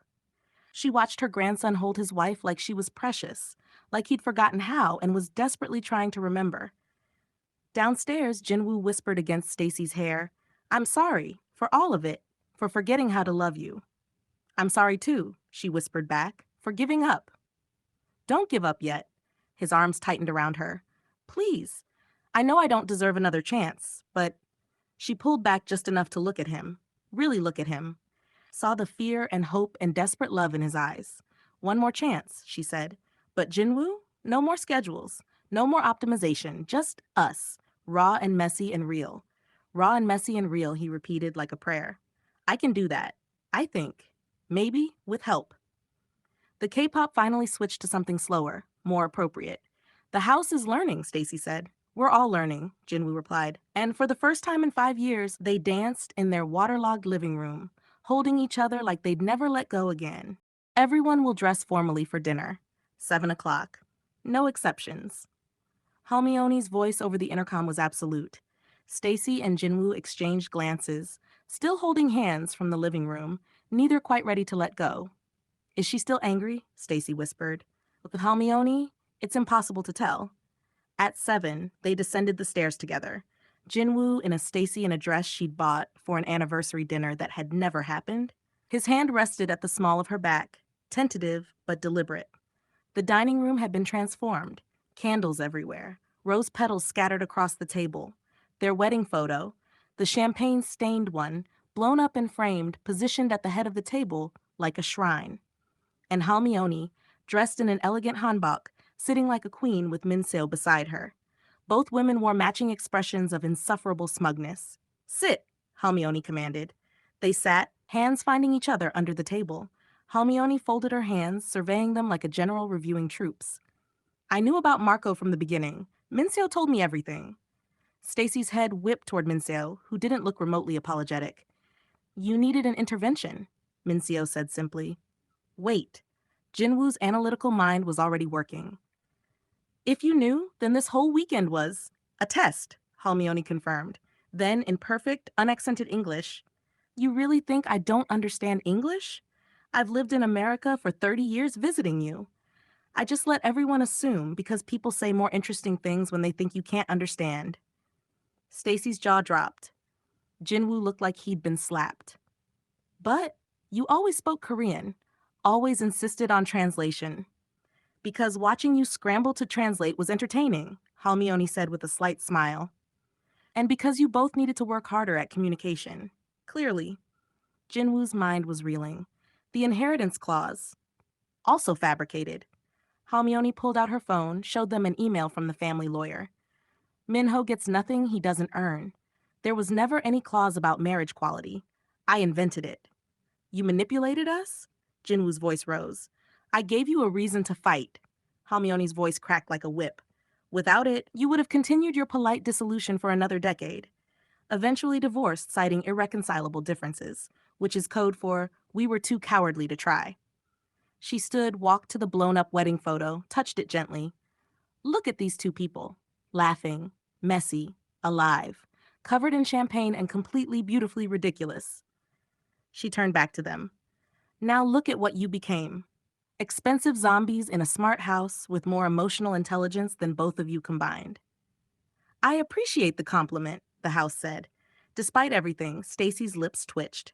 She watched her grandson hold his wife like she was precious, like he'd forgotten how and was desperately trying to remember. Downstairs, Jin-woo whispered against Stacy's hair, I'm sorry, for all of it, for forgetting how to love you. I'm sorry too, she whispered back, for giving up. Don't give up yet. His arms tightened around her. Please. I know I don't deserve another chance, but... She pulled back just enough to look at him, really look at him. Saw the fear and hope and desperate love in his eyes. One more chance, she said. But Jin-woo, no more schedules, no more optimization, just us, raw and messy and real. Raw and messy and real, he repeated like a prayer. I can do that, I think. Maybe with help. The K-pop finally switched to something slower, more appropriate. The house is learning, Stacy said. We're all learning, Jin-woo replied. And for the first time in 5 years, they danced in their waterlogged living room, holding each other like they'd never let go again. Everyone will dress formally for dinner. 7 o'clock. No exceptions. Halmione's voice over the intercom was absolute. Stacy and Jin-woo exchanged glances, still holding hands from the living room, neither quite ready to let go. Is she still angry? Stacy whispered. With Halmione, it's impossible to tell. At 7, they descended the stairs together. Jin-woo in a Stacy in a dress she'd bought for an anniversary dinner that had never happened. His hand rested at the small of her back, tentative but deliberate. The dining room had been transformed. Candles everywhere, rose petals scattered across the table. Their wedding photo, the champagne-stained one, blown up and framed, positioned at the head of the table like a shrine. And Halmione, dressed in an elegant hanbok, sitting like a queen with Minseo beside her. Both women wore matching expressions of insufferable smugness. Sit, Halmione commanded. They sat, hands finding each other under the table. Halmione folded her hands, surveying them like a general reviewing troops. I knew about Marco from the beginning. Minseo told me everything. Stacy's head whipped toward Minseo, who didn't look remotely apologetic. You needed an intervention, Minseo said simply. Wait. Jin-woo's analytical mind was already working. If you knew, then this whole weekend was a test, Halmione confirmed. Then, in perfect, unaccented English, "You really think I don't understand English? I've lived in America for 30 years visiting you. I just let everyone assume because people say more interesting things when they think you can't understand." Stacy's jaw dropped. Jin-woo looked like he'd been slapped. "But you always spoke Korean, always insisted on translation." "Because watching you scramble to translate was entertaining," Halmione said with a slight smile. "And because you both needed to work harder at communication." Clearly, Jinwoo's mind was reeling. The inheritance clause, also fabricated. Halmione pulled out her phone, showed them an email from the family lawyer. "Minho gets nothing he doesn't earn. There was never any clause about marriage quality. I invented it." "You manipulated us?" Jinwoo's voice rose. "I gave you a reason to fight." Halmione's voice cracked like a whip. "Without it, you would have continued your polite dissolution for another decade. Eventually divorced, citing irreconcilable differences, which is code for, we were too cowardly to try." She stood, walked to the blown-up wedding photo, touched it gently. "Look at these two people. Laughing, messy, alive, covered in champagne and completely beautifully ridiculous." She turned back to them. "Now look at what you became. Expensive zombies in a smart house with more emotional intelligence than both of you combined." "I appreciate the compliment," the house said. Despite everything, Stacy's lips twitched.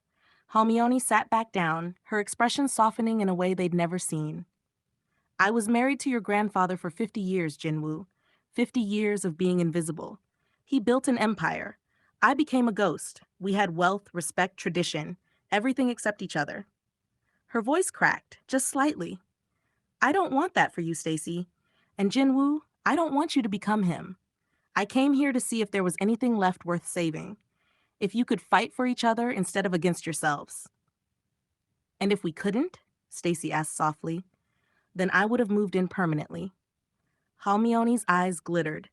Halmione sat back down, her expression softening in a way they'd never seen. "I was married to your grandfather for 50 years, Jin-woo. 50 years of being invisible. He built an empire. I became a ghost. We had wealth, respect, tradition, everything except each other." Her voice cracked, just slightly. "I don't want that for you, Stacy. And Jin-woo, I don't want you to become him. I came here to see if there was anything left worth saving. If you could fight for each other instead of against yourselves." "And if we couldn't?" Stacy asked softly. "Then I would have moved in permanently." Halmione's eyes glittered.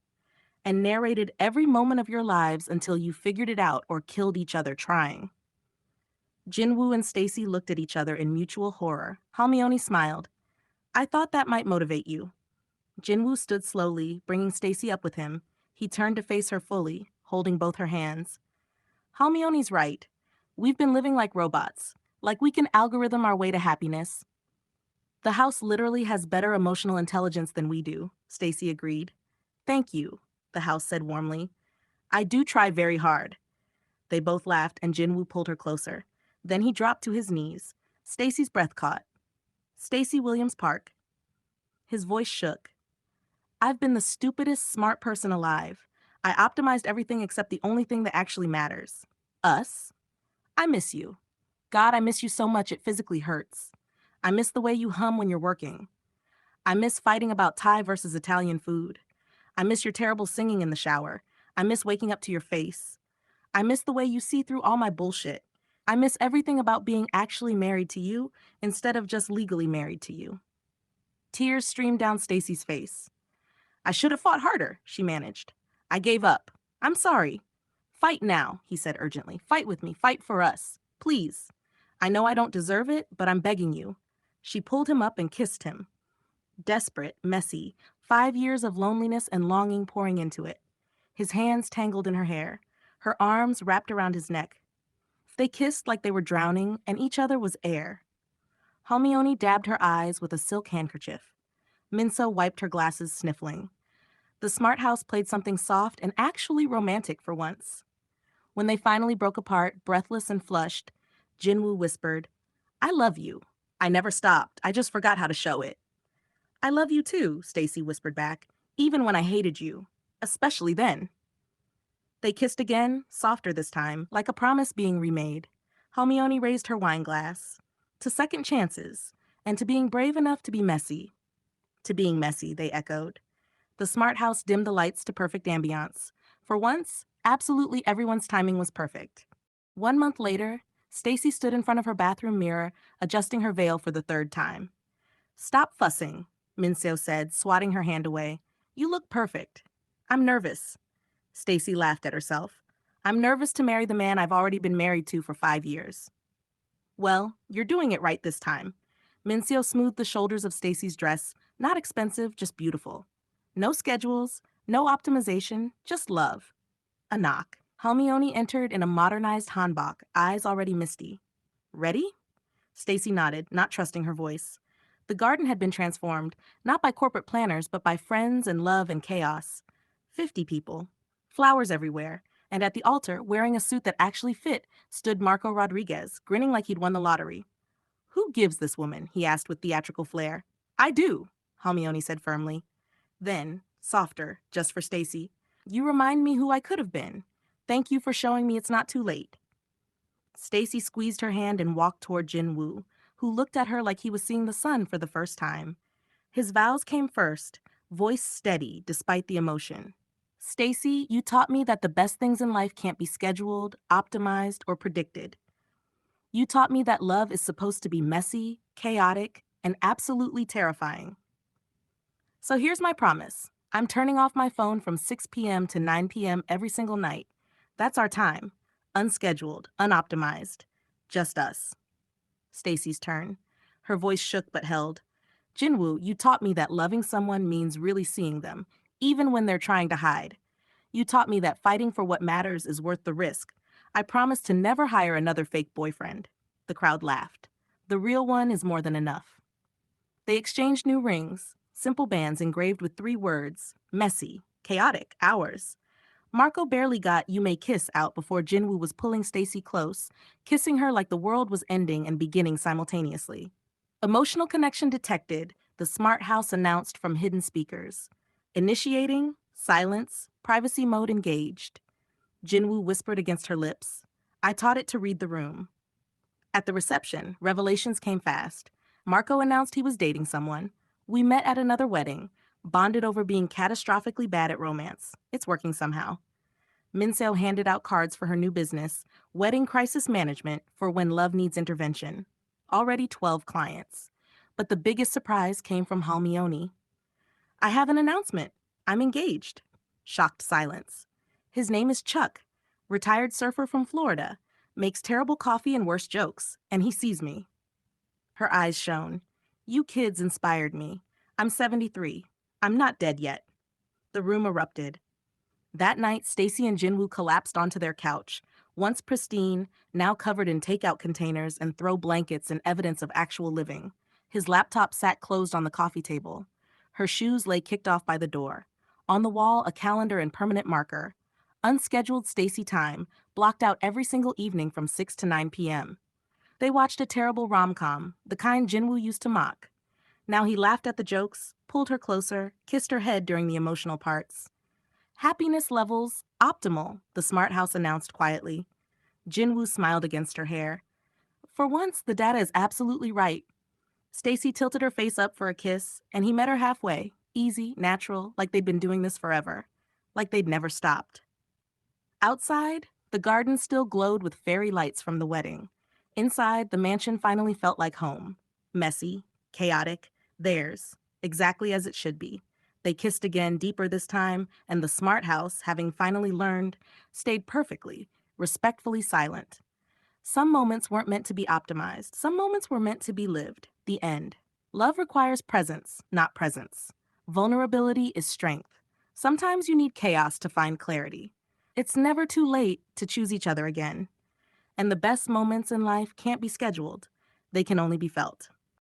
"And narrated every moment of your lives until you figured it out or killed each other trying." Jinwoo and Stacy looked at each other in mutual horror. Halmione smiled. "I thought that might motivate you." Jinwoo stood slowly, bringing Stacy up with him. He turned to face her fully, holding both her hands. "Halmione's right. We've been living like robots, like we can algorithm our way to happiness." "The house literally has better emotional intelligence than we do," Stacy agreed. "Thank you," the house said warmly. "I do try very hard." They both laughed and Jinwoo pulled her closer. Then he dropped to his knees. Stacy's breath caught. "Stacy Williams Park." His voice shook. "I've been the stupidest smart person alive. I optimized everything except the only thing that actually matters. Us. I miss you. God, I miss you so much it physically hurts. I miss the way you hum when you're working. I miss fighting about Thai versus Italian food. I miss your terrible singing in the shower. I miss waking up to your face. I miss the way you see through all my bullshit. I miss everything about being actually married to you instead of just legally married to you." Tears streamed down Stacy's face. "I should have fought harder," she managed. "I gave up. I'm sorry." "Fight now," he said urgently. "Fight with me. Fight for us. Please. I know I don't deserve it, but I'm begging you." She pulled him up and kissed him. Desperate, messy, 5 years of loneliness and longing pouring into it. His hands tangled in her hair, her arms wrapped around his neck. They kissed like they were drowning, and each other was air. Halmione dabbed her eyes with a silk handkerchief. Minso wiped her glasses, sniffling. The smart house played something soft and actually romantic for once. When they finally broke apart, breathless and flushed, Jinwoo whispered, "I love you. I never stopped. I just forgot how to show it." "I love you too," Stacy whispered back, "even when I hated you. Especially then." They kissed again, softer this time, like a promise being remade. Halmione raised her wine glass. "To second chances, and to being brave enough to be messy." "To being messy," they echoed. The smart house dimmed the lights to perfect ambiance. For once, absolutely everyone's timing was perfect. 1 month later, Stacy stood in front of her bathroom mirror, adjusting her veil for the third time. "Stop fussing," Minseo said, swatting her hand away. "You look perfect." "I'm nervous." Stacy laughed at herself. "I'm nervous to marry the man I've already been married to for 5 years." "Well, you're doing it right this time." Minseo smoothed the shoulders of Stacy's dress, not expensive, just beautiful. "No schedules, no optimization, just love." A knock. Halmione entered in a modernized hanbok, eyes already misty. Ready? Stacy nodded, not trusting her voice. The garden had been transformed, not by corporate planners, but by friends and love and chaos. 50 people. Flowers everywhere. And at the altar, wearing a suit that actually fit, stood Marco Rodriguez, grinning like he'd won the lottery. Who gives this woman? He asked with theatrical flair. I do, Halmione said firmly. Then, softer, just for Stacy, you remind me who I could have been. Thank you for showing me it's not too late. Stacy squeezed her hand and walked toward Jin-woo, who looked at her like he was seeing the sun for the first time. His vows came first, voice steady despite the emotion. Stacy, you taught me that the best things in life can't be scheduled, optimized, or predicted. You taught me that love is supposed to be messy, chaotic, and absolutely terrifying. So here's my promise. I'm turning off my phone from 6 p.m. to 9 p.m. every single night. That's our time. Unscheduled, unoptimized. Just us. Stacy's turn. Her voice shook but held. Jin-woo, you taught me that loving someone means really seeing them, even when they're trying to hide. You taught me that fighting for what matters is worth the risk. I promise to never hire another fake boyfriend. The crowd laughed. The real one is more than enough. They exchanged new rings, simple bands engraved with 3 words, messy, chaotic, ours. Marco barely got "You May Kiss" out before Jinwoo was pulling Stacy close, kissing her like the world was ending and beginning simultaneously. Emotional connection detected, the smart house announced from hidden speakers. Initiating, silence, privacy mode engaged. Jinwoo whispered against her lips. I taught it to read the room. At the reception, revelations came fast. Marco announced he was dating someone. We met at another wedding, bonded over being catastrophically bad at romance. It's working somehow. Minseo handed out cards for her new business, Wedding Crisis Management for when love needs intervention. Already 12 clients. But the biggest surprise came from Halmione. I have an announcement. I'm engaged. Shocked silence. His name is Chuck, retired surfer from Florida, makes terrible coffee and worse jokes, and he sees me. Her eyes shone. You kids inspired me. I'm 73. I'm not dead yet. The room erupted. That night, Stacy and Jinwoo collapsed onto their couch, once pristine, now covered in takeout containers and throw blankets and evidence of actual living. His laptop sat closed on the coffee table. Her shoes lay kicked off by the door. On the wall, a calendar and permanent marker. Unscheduled Stacy time, blocked out every single evening from 6 to 9 p.m. They watched a terrible rom-com, the kind Jinwoo used to mock. Now he laughed at the jokes, pulled her closer, kissed her head during the emotional parts. Happiness levels optimal, the smart house announced quietly. Jinwoo smiled against her hair. For once, the data is absolutely right. Stacy tilted her face up for a kiss, and he met her halfway, easy, natural, like they'd been doing this forever, like they'd never stopped. Outside, the garden still glowed with fairy lights from the wedding. Inside, the mansion finally felt like home. Messy, chaotic, theirs, exactly as it should be. They kissed again, deeper this time, and the smart house, having finally learned, stayed perfectly, respectfully silent. Some moments weren't meant to be optimized. Some moments were meant to be lived. The end. Love requires presence, not presence. Vulnerability is strength. Sometimes you need chaos to find clarity. It's never too late to choose each other again. And the best moments in life can't be scheduled. They can only be felt.